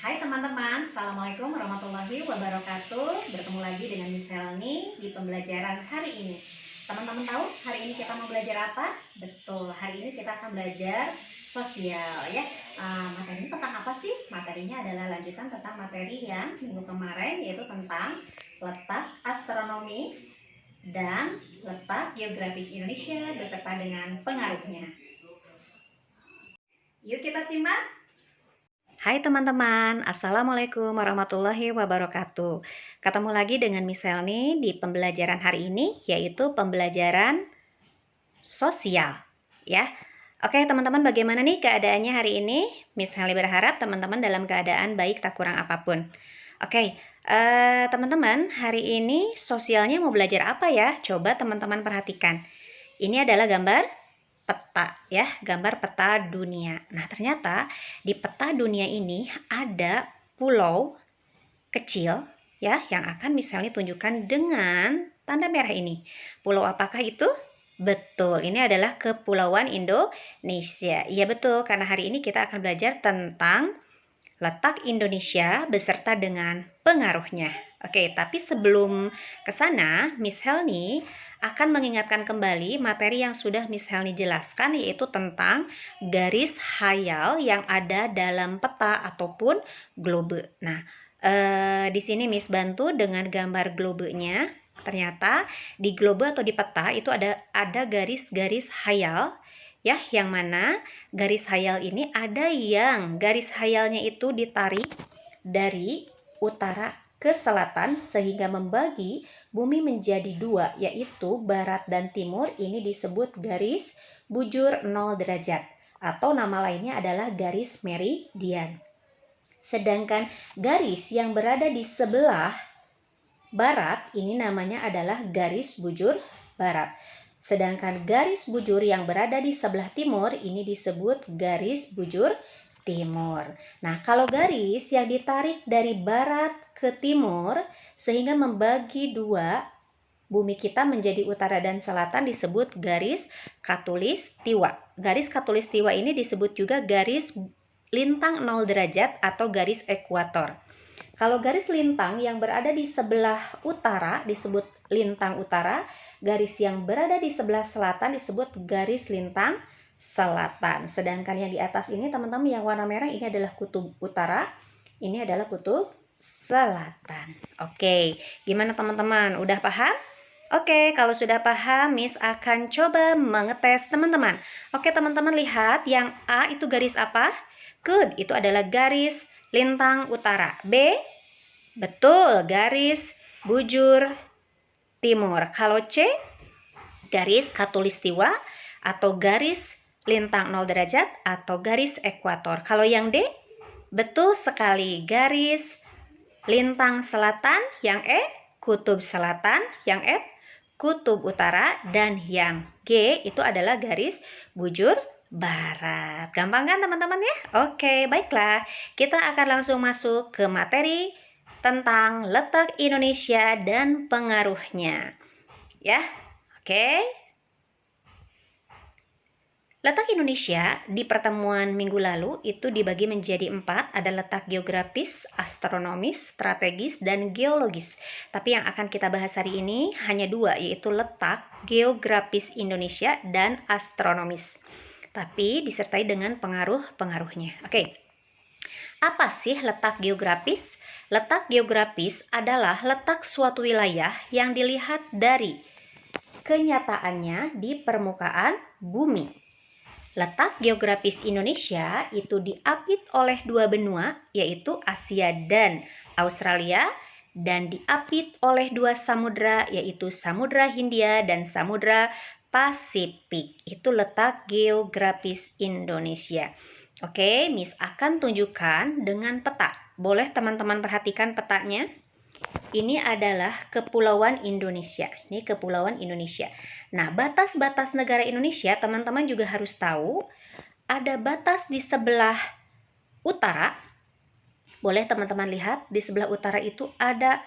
Hai teman-teman, Assalamualaikum warahmatullahi wabarakatuh. Bertemu lagi dengan Miss Helni di pembelajaran hari ini. Teman-teman tahu hari ini kita mau belajar apa? Betul, hari ini kita akan belajar sosial ya. Materinya tentang apa sih? Materinya adalah lanjutan tentang materi yang minggu kemarin, yaitu tentang letak astronomis dan letak geografis Indonesia beserta dengan pengaruhnya. Yuk kita simak. Hai teman-teman, Assalamualaikum warahmatullahi wabarakatuh. Ketemu lagi dengan Miss Helni di pembelajaran hari ini, yaitu pembelajaran sosial ya. Oke teman-teman, bagaimana nih keadaannya hari ini? Miss Helni berharap teman-teman dalam keadaan baik, tak kurang apapun. Oke, teman-teman, hari ini sosialnya mau belajar apa ya? Coba teman-teman perhatikan. Ini adalah gambar peta ya, gambar peta dunia. Nah, ternyata di peta dunia ini ada pulau kecil ya yang akan misalnya tunjukkan dengan tanda merah ini. Pulau apakah itu? Betul, ini adalah Kepulauan Indonesia. Iya betul, karena hari ini kita akan belajar tentang letak Indonesia beserta dengan pengaruhnya. Oke, tapi sebelum ke sana, Miss Helni akan mengingatkan kembali materi yang sudah Miss Helni jelaskan, yaitu tentang garis hayal yang ada dalam peta ataupun globe. Nah, di sini Miss bantu dengan gambar globenya. Ternyata di globe atau di peta itu ada garis-garis hayal ya, yang mana garis hayal ini ada yang garis hayalnya itu ditarik dari utara ke selatan sehingga membagi bumi menjadi dua, yaitu barat dan timur. Ini disebut garis bujur 0 derajat atau nama lainnya adalah garis meridian. Sedangkan garis yang berada di sebelah barat ini namanya adalah garis bujur barat. Sedangkan garis bujur yang berada di sebelah timur ini disebut garis bujur timur. Nah, kalau garis yang ditarik dari barat ke timur sehingga membagi dua bumi kita menjadi utara dan selatan disebut garis khatulistiwa. Garis khatulistiwa ini disebut juga garis lintang 0 derajat atau garis ekuator. Kalau garis lintang yang berada di sebelah utara disebut lintang utara, garis yang berada di sebelah selatan disebut garis lintang selatan. Sedangkan yang di atas ini teman-teman yang warna merah ini adalah kutub utara, ini adalah kutub selatan. Oke, gimana teman-teman? Udah paham? Oke, kalau sudah paham, Miss akan coba mengetes teman-teman. Oke, teman-teman lihat yang A itu garis apa? Good, itu adalah garis lintang utara. B, betul, garis bujur timur. Kalau C, garis khatulistiwa atau garis lintang 0 derajat atau garis ekuator. Kalau yang D, betul sekali, garis lintang selatan. Yang E, kutub selatan. Yang F, kutub utara. Dan yang G itu adalah garis bujur barat. Gampang kan teman-teman ya? Oke, baiklah. Kita akan langsung masuk ke materi tentang letak Indonesia dan pengaruhnya. Ya, oke. Letak Indonesia di pertemuan minggu lalu itu dibagi menjadi 4, ada letak geografis, astronomis, strategis, dan geologis. Tapi yang akan kita bahas hari ini hanya 2, yaitu letak geografis Indonesia dan astronomis. Tapi disertai dengan pengaruh-pengaruhnya. Oke, apa sih letak geografis? Letak geografis adalah letak suatu wilayah yang dilihat dari kenyataannya di permukaan bumi. Letak geografis Indonesia itu diapit oleh 2 benua, yaitu Asia dan Australia, dan diapit oleh 2 samudra, yaitu Samudra Hindia dan Samudra Pasifik. Itu letak geografis Indonesia. Oke, Miss akan tunjukkan dengan peta. Boleh teman-teman perhatikan petanya? Ini adalah Kepulauan Indonesia. Ini Kepulauan Indonesia. Nah, batas-batas negara Indonesia teman-teman juga harus tahu. Ada batas di sebelah utara. Boleh teman-teman lihat, di sebelah utara itu ada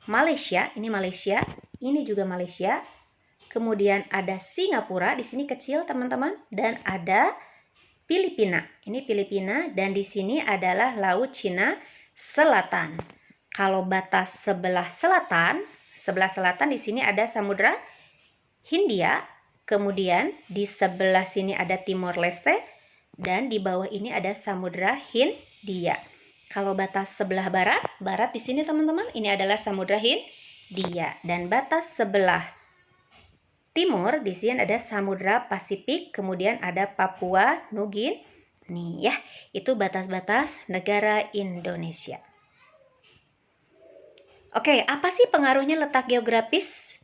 Malaysia. Ini Malaysia. Ini juga Malaysia. Kemudian ada Singapura. Di sini kecil teman-teman. Dan ada Filipina. Ini Filipina. Dan di sini adalah Laut Cina selatan. Kalau batas sebelah selatan di sini ada Samudra Hindia, kemudian di sebelah sini ada Timor Leste, dan di bawah ini ada Samudra Hindia. Kalau batas sebelah barat di sini teman-teman, ini adalah Samudra Hindia, dan batas sebelah timur di sini ada Samudra Pasifik, kemudian ada Papua Nugini. Ya, itu batas-batas negara Indonesia. Oke, apa sih pengaruhnya letak geografis?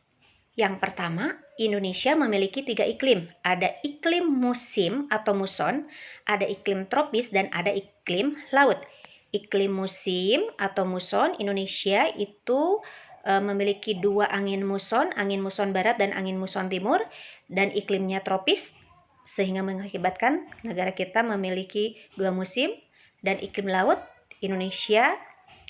Yang pertama, Indonesia memiliki 3 iklim. Ada iklim musim atau muson, ada iklim tropis, dan ada iklim laut. Iklim musim atau muson, Indonesia itu memiliki 2 angin muson barat dan angin muson timur, dan iklimnya tropis, sehingga mengakibatkan negara kita memiliki 2 musim, dan iklim laut, Indonesia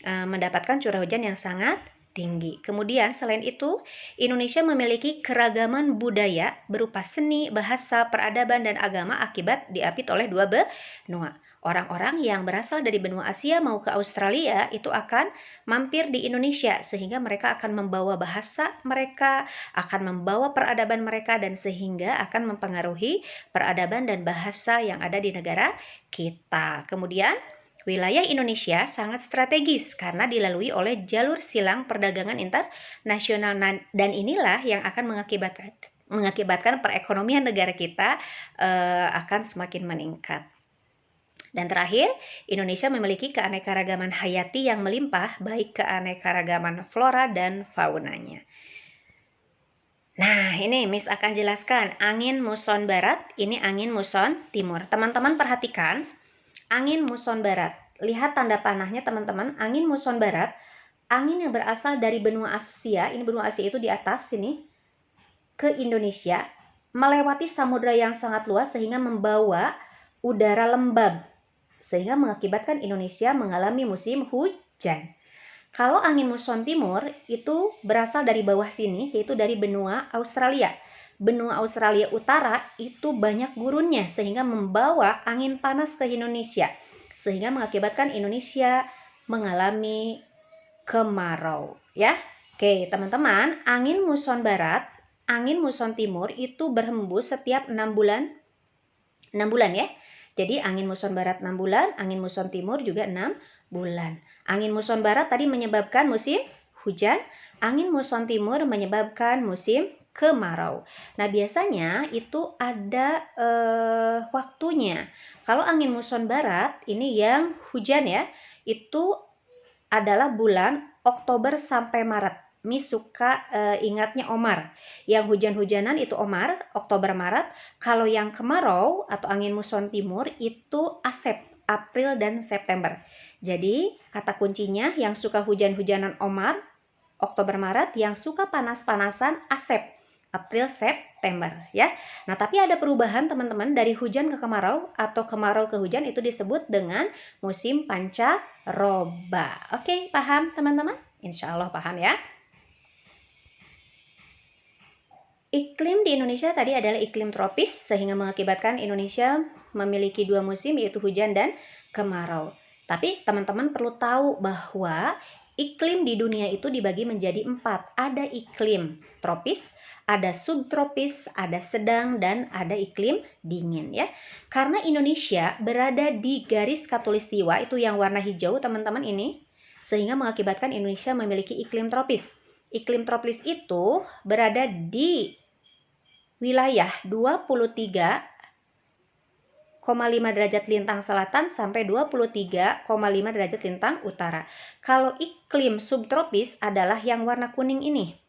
mendapatkan curah hujan yang sangat tinggi. Kemudian selain itu, Indonesia memiliki keragaman budaya berupa seni, bahasa, peradaban, dan agama akibat diapit oleh 2 benua. Orang-orang yang berasal dari benua Asia mau ke Australia itu akan mampir di Indonesia, sehingga mereka akan membawa bahasa mereka, akan membawa peradaban mereka, dan sehingga akan mempengaruhi peradaban dan bahasa yang ada di negara kita. Kemudian wilayah Indonesia sangat strategis karena dilalui oleh jalur silang perdagangan internasional, dan inilah yang akan mengakibatkan perekonomian negara kita akan semakin meningkat. Dan terakhir, Indonesia memiliki keanekaragaman hayati yang melimpah, baik keanekaragaman flora dan faunanya. Nah, ini Miss akan jelaskan angin muson barat, ini angin muson timur. Teman-teman perhatikan, angin muson barat. Lihat tanda panahnya teman-teman, angin muson barat, angin yang berasal dari benua Asia, ini benua Asia itu di atas sini, ke Indonesia, melewati samudra yang sangat luas sehingga membawa udara lembab, sehingga mengakibatkan Indonesia mengalami musim hujan. Kalau angin muson timur itu berasal dari bawah sini, yaitu dari benua Australia. Benua Australia Utara itu banyak gurunnya sehingga membawa angin panas ke Indonesia, sehingga mengakibatkan Indonesia mengalami kemarau, ya. Oke, teman-teman, angin muson barat, angin muson timur itu berhembus setiap 6 bulan. 6 bulan ya. Jadi angin muson barat 6 bulan, angin muson timur juga 6 bulan. Angin muson barat tadi menyebabkan musim hujan, angin muson timur menyebabkan musim kemarau. Nah, biasanya itu ada waktunya. Kalau angin muson barat ini yang hujan ya, itu adalah bulan Oktober sampai Maret. Miss suka ingatnya Omar. Yang hujan-hujanan itu Omar, Oktober Maret. Kalau yang kemarau atau angin muson timur itu Asep, April dan September. Jadi kata kuncinya yang suka hujan-hujanan Omar, Oktober Maret, yang suka panas-panasan Asep, April September ya. Nah, tapi ada perubahan teman-teman, dari hujan ke kemarau atau kemarau ke hujan itu disebut dengan musim pancaroba. Oke, paham teman-teman? Insya Allah paham ya. Iklim di Indonesia tadi adalah iklim tropis, sehingga mengakibatkan Indonesia memiliki 2 musim, yaitu hujan dan kemarau. Tapi teman-teman perlu tahu bahwa iklim di dunia itu dibagi menjadi 4. Ada iklim tropis, ada subtropis, ada sedang, dan ada iklim dingin ya. Karena Indonesia berada di garis khatulistiwa, itu yang warna hijau teman-teman ini, sehingga mengakibatkan Indonesia memiliki iklim tropis. Iklim tropis itu berada di wilayah 23,5 derajat lintang selatan sampai 23,5 derajat lintang utara. Kalau iklim subtropis adalah yang warna kuning ini.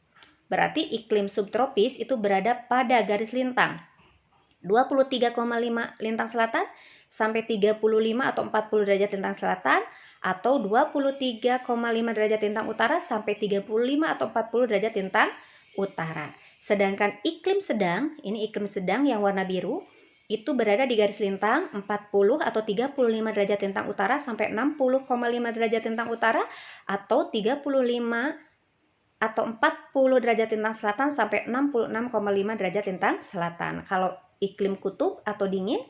Berarti iklim subtropis itu berada pada garis lintang 23,5 lintang selatan sampai 35 atau 40 derajat lintang selatan, atau 23,5 derajat lintang utara sampai 35 atau 40 derajat lintang utara. Sedangkan iklim sedang, ini iklim sedang yang warna biru, itu berada di garis lintang 40 atau 35 derajat lintang utara sampai 60,5 derajat lintang utara, atau 35 atau 40 derajat lintang selatan sampai 66,5 derajat lintang selatan. Kalau iklim kutub atau dingin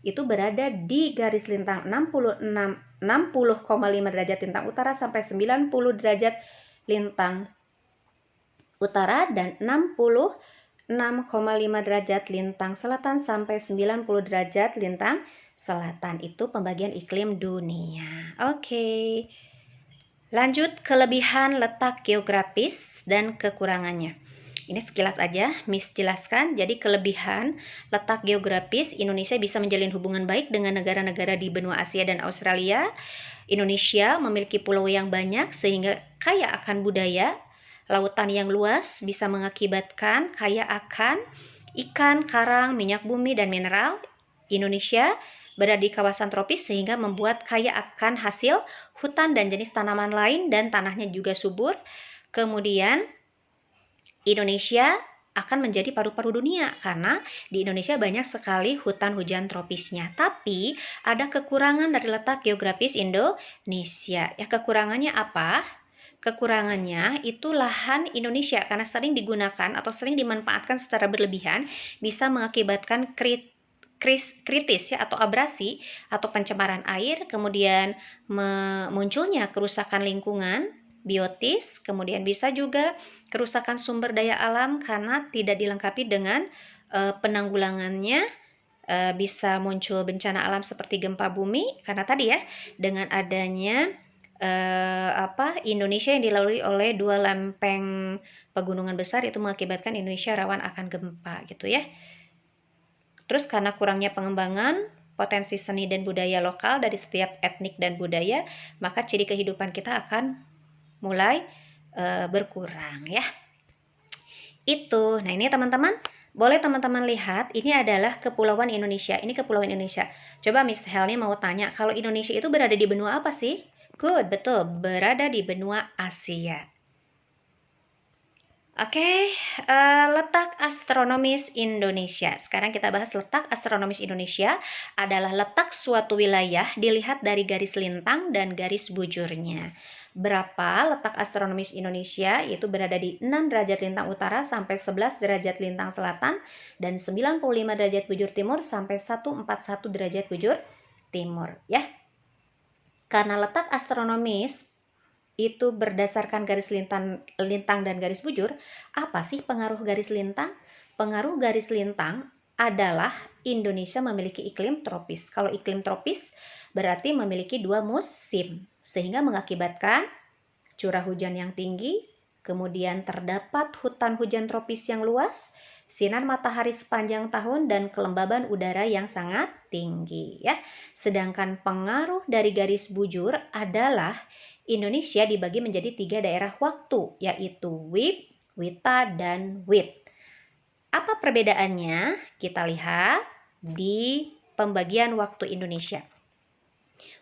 itu berada di garis lintang 60,5 derajat lintang utara sampai 90 derajat lintang utara dan 66,5 derajat lintang selatan sampai 90 derajat lintang selatan. Itu pembagian iklim dunia. Oke. Lanjut, kelebihan letak geografis dan kekurangannya. Ini sekilas aja Miss jelaskan. Jadi kelebihan letak geografis, Indonesia bisa menjalin hubungan baik dengan negara-negara di benua Asia dan Australia. Indonesia memiliki pulau yang banyak sehingga kaya akan budaya. Lautan yang luas bisa mengakibatkan kaya akan ikan, karang, minyak bumi, dan mineral. Indonesia berada di kawasan tropis sehingga membuat kaya akan hasil hutan dan jenis tanaman lain, dan tanahnya juga subur. Kemudian Indonesia akan menjadi paru-paru dunia karena di Indonesia banyak sekali hutan hujan tropisnya. Tapi ada kekurangan dari letak geografis Indonesia. Ya, kekurangannya apa? Kekurangannya itu lahan Indonesia karena sering digunakan atau sering dimanfaatkan secara berlebihan bisa mengakibatkan kritis ya, atau abrasi atau pencemaran air, kemudian munculnya kerusakan lingkungan biotis, kemudian bisa juga kerusakan sumber daya alam karena tidak dilengkapi dengan penanggulangannya. Bisa muncul bencana alam seperti gempa bumi karena tadi ya, dengan adanya Indonesia yang dilalui oleh 2 lempeng pegunungan besar itu mengakibatkan Indonesia rawan akan gempa gitu ya. Terus karena kurangnya pengembangan potensi seni dan budaya lokal dari setiap etnik dan budaya, maka ciri kehidupan kita akan mulai berkurang ya. Itu. Nah, ini teman-teman, boleh teman-teman lihat, ini adalah kepulauan Indonesia. Ini kepulauan Indonesia. Coba Miss Helni mau tanya, kalau Indonesia itu berada di benua apa sih? Good, betul, berada di benua Asia. Oke, letak astronomis Indonesia. Sekarang kita bahas letak astronomis Indonesia adalah letak suatu wilayah dilihat dari garis lintang dan garis bujurnya. Berapa letak astronomis Indonesia? Yaitu berada di 6 derajat lintang utara sampai 11 derajat lintang selatan dan 95 derajat bujur timur sampai 141 derajat bujur timur ya. Karena letak astronomis itu berdasarkan garis lintang dan garis bujur, apa sih pengaruh garis lintang? Pengaruh garis lintang adalah Indonesia memiliki iklim tropis. Kalau iklim tropis berarti memiliki 2 musim, sehingga mengakibatkan curah hujan yang tinggi, kemudian terdapat hutan hujan tropis yang luas, sinar matahari sepanjang tahun, dan kelembaban udara yang sangat tinggi ya. Sedangkan pengaruh dari garis bujur adalah Indonesia dibagi menjadi 3 daerah waktu, yaitu WIB, WITA, dan WIT. Apa perbedaannya? Kita lihat di pembagian waktu Indonesia.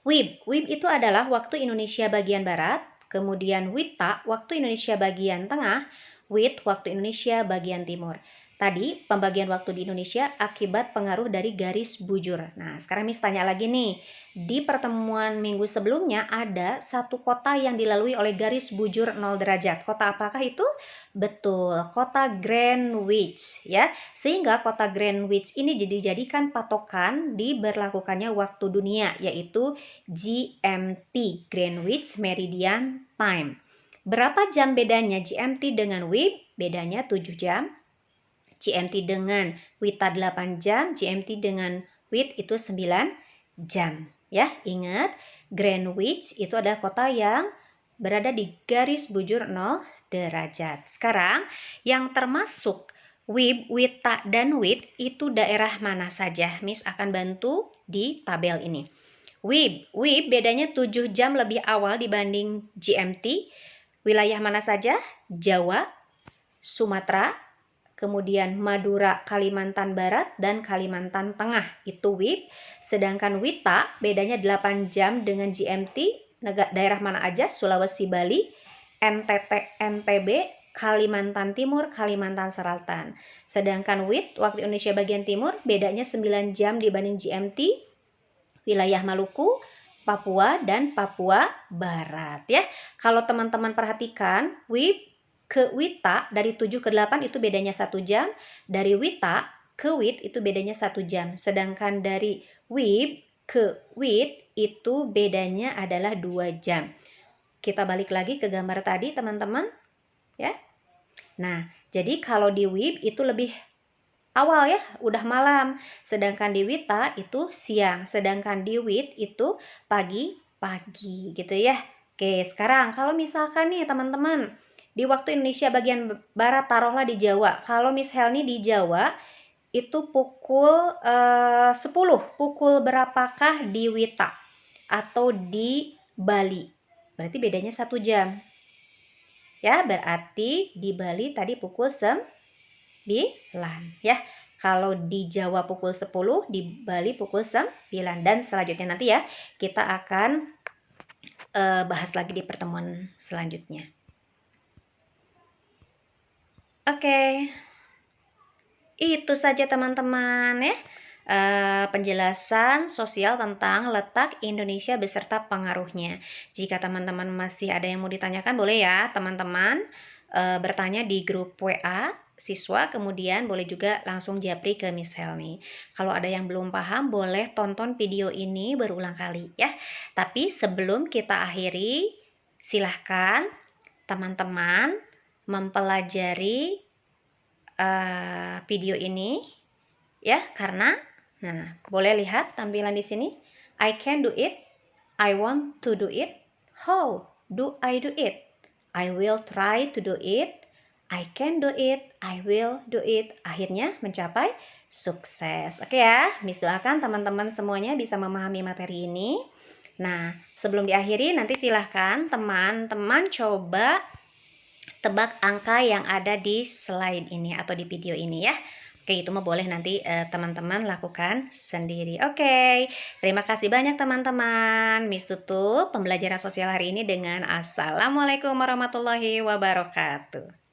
WIB itu adalah waktu Indonesia bagian barat, kemudian WITA waktu Indonesia bagian tengah, WIT waktu Indonesia bagian timur. Tadi pembagian waktu di Indonesia akibat pengaruh dari garis bujur. Nah, sekarang Miss tanya lagi nih. Di pertemuan minggu sebelumnya ada satu kota yang dilalui oleh garis bujur 0 derajat. Kota apakah itu? Betul, kota Greenwich ya. Sehingga kota Greenwich ini dijadikan patokan diberlakukannya waktu dunia, yaitu GMT, Greenwich Meridian Time. Berapa jam bedanya GMT dengan WIB? Bedanya 7 jam. GMT dengan WITA 8 jam, GMT dengan WIT itu 9 jam. Ya, ingat, Greenwich itu adalah kota yang berada di garis bujur 0 derajat. Sekarang, yang termasuk WIB, WITA, dan WIT itu daerah mana saja? Miss akan bantu di tabel ini. WIB bedanya 7 jam lebih awal dibanding GMT. Wilayah mana saja? Jawa, Sumatera, kemudian Madura, Kalimantan Barat, dan Kalimantan Tengah. Itu WIB. Sedangkan WITA bedanya 8 jam dengan GMT. Daerah mana aja? Sulawesi, Bali, NTT, NTB, Kalimantan Timur, Kalimantan Selatan. Sedangkan WIT, waktu Indonesia bagian timur, bedanya 9 jam dibanding GMT. Wilayah Maluku, Papua, dan Papua Barat. Ya, kalau teman-teman perhatikan, WIB ke WITA dari 7 ke 8 itu bedanya 1 jam, dari WITA ke WIT itu bedanya 1 jam, sedangkan dari WIB ke WIT itu bedanya adalah 2 jam. Kita balik lagi ke gambar tadi teman-teman, ya. Nah, jadi kalau di WIB itu lebih awal ya, udah malam. Sedangkan di WITA itu siang. Sedangkan di WIT itu pagi gitu ya. Oke, sekarang kalau misalkan nih teman-teman, di waktu Indonesia bagian barat, taruhlah di Jawa. Kalau Miss Helni di Jawa, itu pukul 10. Pukul berapakah di WITA atau di Bali? Berarti bedanya 1 jam. Ya, berarti di Bali tadi pukul 9 ya. Kalau di Jawa pukul 10, di Bali pukul 9. Dan selanjutnya nanti ya, kita akan bahas lagi di pertemuan selanjutnya. Oke. Itu saja teman-teman ya. Penjelasan sosial tentang letak Indonesia beserta pengaruhnya. Jika teman-teman masih ada yang mau ditanyakan, boleh ya teman-teman bertanya di grup WA siswa, kemudian boleh juga langsung japri ke Miss Helni. Kalau ada yang belum paham, boleh tonton video ini berulang kali ya. Tapi sebelum kita akhiri, silahkan teman-teman mempelajari video ini ya, karena boleh lihat tampilan di sini. I can do it, I want to do it, how do I do it? I will try to do it, I can do it, I will do it. Akhirnya mencapai sukses. Oke ya, Miss doakan teman-teman semuanya bisa memahami materi ini. Nah, sebelum diakhiri nanti silahkan teman-teman coba tebak angka yang ada di slide ini atau di video ini ya. Oke, itu mah boleh nanti teman-teman lakukan sendiri. Oke, terima kasih banyak teman-teman. Miss tutup pembelajaran sosial hari ini dengan Assalamualaikum warahmatullahi wabarakatuh.